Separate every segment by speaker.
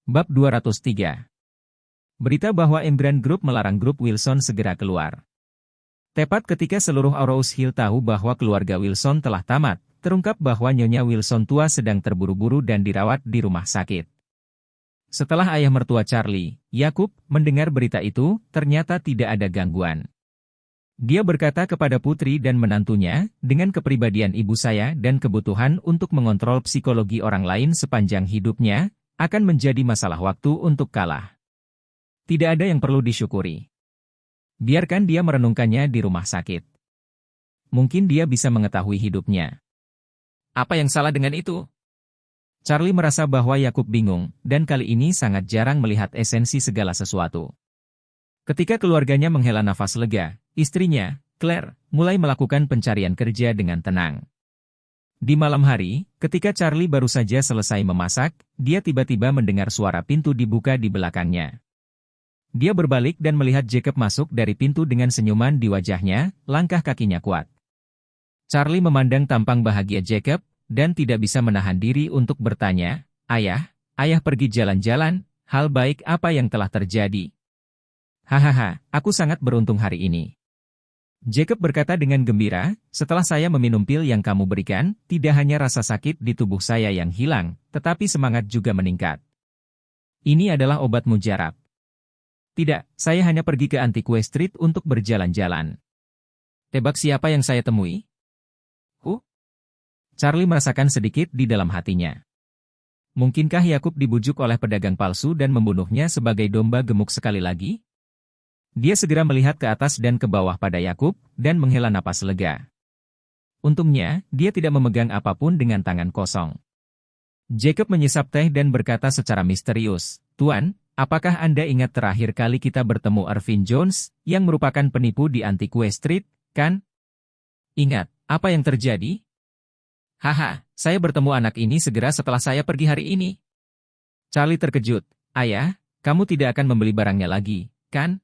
Speaker 1: Bab 203. Berita bahwa Emgrand Group melarang grup Wilson segera keluar. Tepat ketika seluruh Arrows Hill tahu bahwa keluarga Wilson telah tamat, terungkap bahwa Nyonya Wilson tua sedang terburu-buru dan dirawat di rumah sakit. Setelah ayah mertua Charlie, Yakub, mendengar berita itu, ternyata tidak ada gangguan. Dia berkata kepada putri dan menantunya, dengan kepribadian ibu saya dan kebutuhan untuk mengontrol psikologi orang lain sepanjang hidupnya, akan menjadi masalah waktu untuk kalah. Tidak ada yang perlu disyukuri. Biarkan dia merenungkannya di rumah sakit. Mungkin dia bisa mengetahui hidupnya. Apa yang salah dengan itu? Charlie merasa bahwa Yakub bingung, dan kali ini sangat jarang melihat esensi segala sesuatu. Ketika keluarganya menghela nafas lega, istrinya, Claire, mulai melakukan pencarian kerja dengan tenang. Di malam hari, ketika Charlie baru saja selesai memasak, dia tiba-tiba mendengar suara pintu dibuka di belakangnya. Dia berbalik dan melihat Jacob masuk dari pintu dengan senyuman di wajahnya, langkah kakinya kuat. Charlie memandang tampang bahagia Jacob, dan tidak bisa menahan diri untuk bertanya, ayah pergi jalan-jalan, hal baik apa yang telah terjadi? Hahaha, aku sangat beruntung hari ini. Jacob berkata dengan gembira, setelah saya meminum pil yang kamu berikan, tidak hanya rasa sakit di tubuh saya yang hilang, tetapi semangat juga meningkat. Ini adalah obat mujarab. Tidak, saya hanya pergi ke Antique Street untuk berjalan-jalan. Tebak siapa yang saya temui? Charlie merasakan sedikit di dalam hatinya. Mungkinkah Yakub dibujuk oleh pedagang palsu dan membunuhnya sebagai domba gemuk sekali lagi? Dia segera melihat ke atas dan ke bawah pada Yakub, dan menghela napas lega. Untungnya, dia tidak memegang apapun dengan tangan kosong. Jacob menyesap teh dan berkata secara misterius, "Tuan, apakah Anda ingat terakhir kali kita bertemu Irvin Jones, yang merupakan penipu di Antique Street, kan?" "Ingat, apa yang terjadi?" "Haha, saya bertemu anak ini segera setelah saya pergi hari ini." Charlie terkejut, "Ayah, kamu tidak akan membeli barangnya lagi, kan?"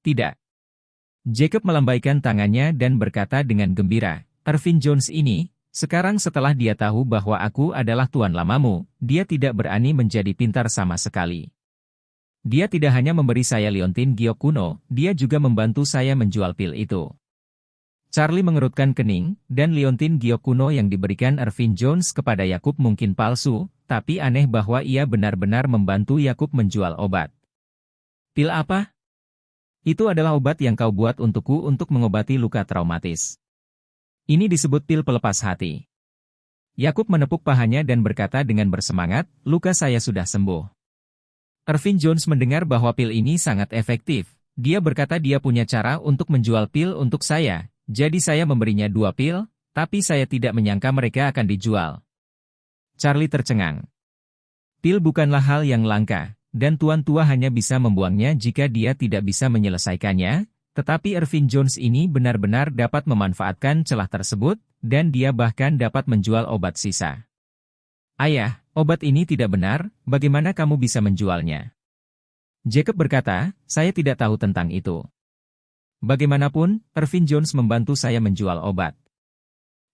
Speaker 1: "Tidak." Jacob melambaikan tangannya dan berkata dengan gembira, "Irvin Jones ini, sekarang setelah dia tahu bahwa aku adalah tuan lamamu, dia tidak berani menjadi pintar sama sekali. Dia tidak hanya memberi saya liontin giok kuno, dia juga membantu saya menjual pil itu." Charlie mengerutkan kening, dan liontin giok kuno yang diberikan Irvin Jones kepada Yakub mungkin palsu, tapi aneh bahwa ia benar-benar membantu Yakub menjual obat. "Pil apa?" "Itu adalah obat yang kau buat untukku untuk mengobati luka traumatis. Ini disebut pil pelepas hati." Yakub menepuk pahanya dan berkata dengan bersemangat, "Luka saya sudah sembuh." Irvin Jones mendengar bahwa pil ini sangat efektif. Dia berkata dia punya cara untuk menjual pil untuk saya, jadi saya memberinya 2 pil, tapi saya tidak menyangka mereka akan dijual. Charlie tercengang. Pil bukanlah hal yang langka, dan tuan tua hanya bisa membuangnya jika dia tidak bisa menyelesaikannya, tetapi Irvin Jones ini benar-benar dapat memanfaatkan celah tersebut, dan dia bahkan dapat menjual obat sisa. "Ayah, obat ini tidak benar, bagaimana kamu bisa menjualnya?" Jacob berkata, "Saya tidak tahu tentang itu. Bagaimanapun, Irvin Jones membantu saya menjual obat.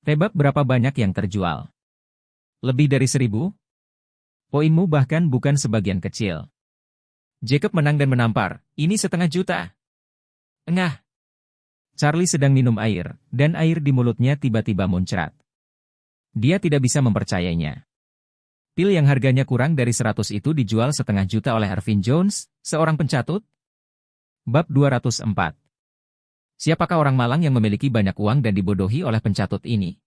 Speaker 1: Tebak berapa banyak yang terjual? Lebih dari 1.000? Poinmu bahkan bukan sebagian kecil." Jacob menang dan menampar, "Ini 1,5 juta. Engah." Charlie sedang minum air, dan air di mulutnya tiba-tiba muncrat. Dia tidak bisa mempercayainya. Pil yang harganya kurang dari 100 itu dijual 1,5 juta oleh Irvin Jones, seorang pencatut? Bab 204. Siapakah orang malang yang memiliki banyak uang dan dibodohi oleh pencatut ini?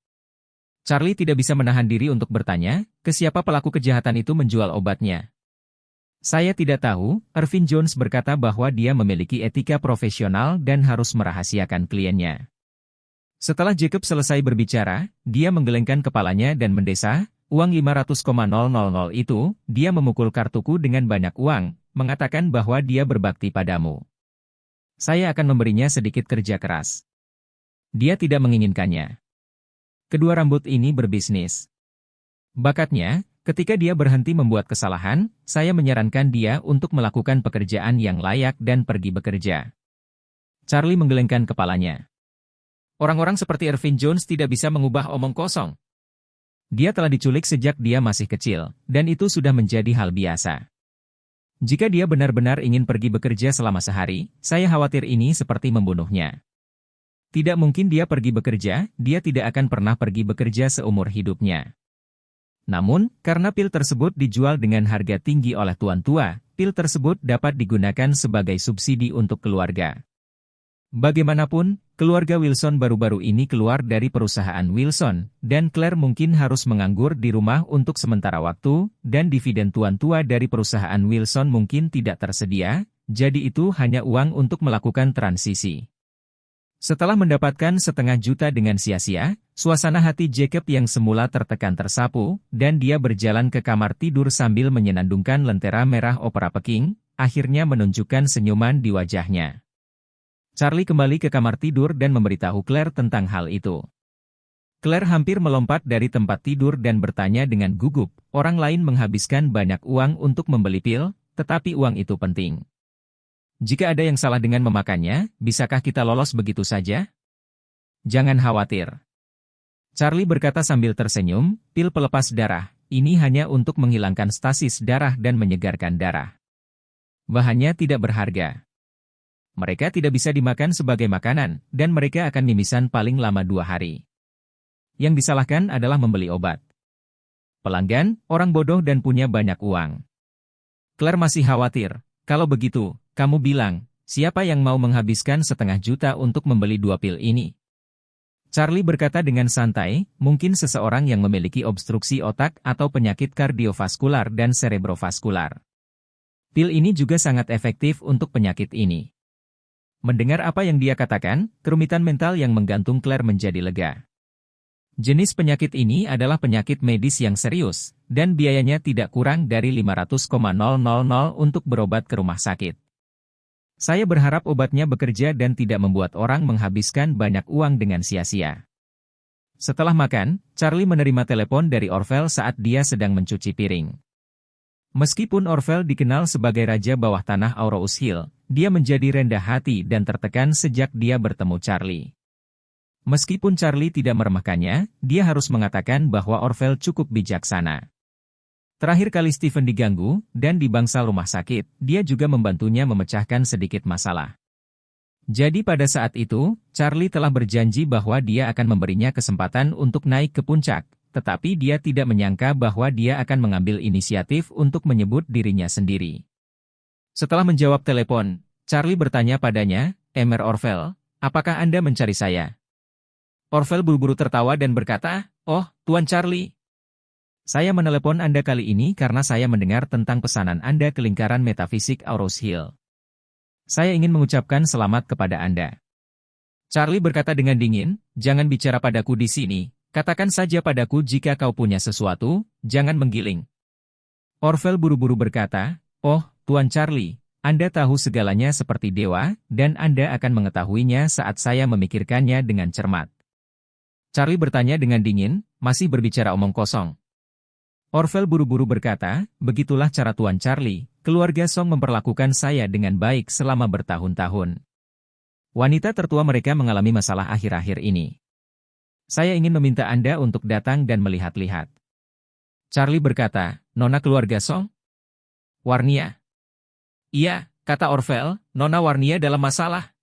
Speaker 1: Charlie tidak bisa menahan diri untuk bertanya, ke siapa pelaku kejahatan itu menjual obatnya. "Saya tidak tahu," Irvin Jones berkata bahwa dia memiliki etika profesional dan harus merahasiakan kliennya. Setelah Jacob selesai berbicara, dia menggelengkan kepalanya dan mendesah, "Uang 500,000 itu, dia memukul kartuku dengan banyak uang, mengatakan bahwa dia berbakti padamu. Saya akan memberinya sedikit kerja keras. Dia tidak menginginkannya. Kedua rambut ini berbisnis. Bakatnya, ketika dia berhenti membuat kesalahan, saya menyarankan dia untuk melakukan pekerjaan yang layak dan pergi bekerja." Charlie menggelengkan kepalanya. Orang-orang seperti Irvin Jones tidak bisa mengubah omong kosong. Dia telah diculik sejak dia masih kecil, dan itu sudah menjadi hal biasa. Jika dia benar-benar ingin pergi bekerja selama sehari, saya khawatir ini seperti membunuhnya. Tidak mungkin dia pergi bekerja, dia tidak akan pernah pergi bekerja seumur hidupnya. Namun, karena pil tersebut dijual dengan harga tinggi oleh tuan tua, pil tersebut dapat digunakan sebagai subsidi untuk keluarga. Bagaimanapun, keluarga Wilson baru-baru ini keluar dari perusahaan Wilson, dan Claire mungkin harus menganggur di rumah untuk sementara waktu, dan dividen tuan tua dari perusahaan Wilson mungkin tidak tersedia, jadi itu hanya uang untuk melakukan transisi. Setelah mendapatkan 500 juta dengan sia-sia, suasana hati Jacob yang semula tertekan tersapu, dan dia berjalan ke kamar tidur sambil menyenandungkan lentera merah opera Peking, akhirnya menunjukkan senyuman di wajahnya. Charlie kembali ke kamar tidur dan memberitahu Claire tentang hal itu. Claire hampir melompat dari tempat tidur dan bertanya dengan gugup, orang lain menghabiskan banyak uang untuk membeli pil, tetapi uang itu penting. Jika ada yang salah dengan memakannya, bisakah kita lolos begitu saja? Jangan khawatir. Charlie berkata sambil tersenyum, pil pelepas darah, ini hanya untuk menghilangkan stasis darah dan menyegarkan darah. Bahannya tidak berharga. Mereka tidak bisa dimakan sebagai makanan, dan mereka akan mimisan paling lama 2 hari. Yang disalahkan adalah membeli obat. Pelanggan, orang bodoh dan punya banyak uang. Claire masih khawatir. Kalau begitu, kamu bilang, siapa yang mau menghabiskan 500 juta untuk membeli 2 pil ini? Charlie berkata dengan santai, mungkin seseorang yang memiliki obstruksi otak atau penyakit kardiovaskular dan cerebrovaskular. Pil ini juga sangat efektif untuk penyakit ini. Mendengar apa yang dia katakan, kerumitan mental yang menggantung Claire menjadi lega. Jenis penyakit ini adalah penyakit medis yang serius, dan biayanya tidak kurang dari 500,000 untuk berobat ke rumah sakit. Saya berharap obatnya bekerja dan tidak membuat orang menghabiskan banyak uang dengan sia-sia. Setelah makan, Charlie menerima telepon dari Orville saat dia sedang mencuci piring. Meskipun Orville dikenal sebagai raja bawah tanah Aurous Hill, dia menjadi rendah hati dan tertekan sejak dia bertemu Charlie. Meskipun Charlie tidak meremehkannya, dia harus mengatakan bahwa Orville cukup bijaksana. Terakhir kali Stephen diganggu, dan di bangsal rumah sakit, dia juga membantunya memecahkan sedikit masalah. Jadi pada saat itu, Charlie telah berjanji bahwa dia akan memberinya kesempatan untuk naik ke puncak, tetapi dia tidak menyangka bahwa dia akan mengambil inisiatif untuk menyebut dirinya sendiri. Setelah menjawab telepon, Charlie bertanya padanya, "Emer Orville, apakah Anda mencari saya?" Orville buru-buru tertawa dan berkata, "Oh, Tuan Charlie. Saya menelepon Anda kali ini karena saya mendengar tentang pesanan Anda ke lingkaran metafisik Aurous Hill. Saya ingin mengucapkan selamat kepada Anda." Charlie berkata dengan dingin, "Jangan bicara padaku di sini. Katakan saja padaku jika kau punya sesuatu, jangan menggiling." Orville buru-buru berkata, "Oh, Tuan Charlie, Anda tahu segalanya seperti dewa, dan Anda akan mengetahuinya saat saya memikirkannya dengan cermat." Charlie bertanya dengan dingin, masih berbicara omong kosong. Orville buru-buru berkata, "Begitulah cara Tuan Charlie, keluarga Song memperlakukan saya dengan baik selama bertahun-tahun. Wanita tertua mereka mengalami masalah akhir-akhir ini. Saya ingin meminta Anda untuk datang dan melihat-lihat." Charlie berkata, "Nona keluarga Song? Warnia?" "Iya," kata Orville, "Nona Warnia dalam masalah."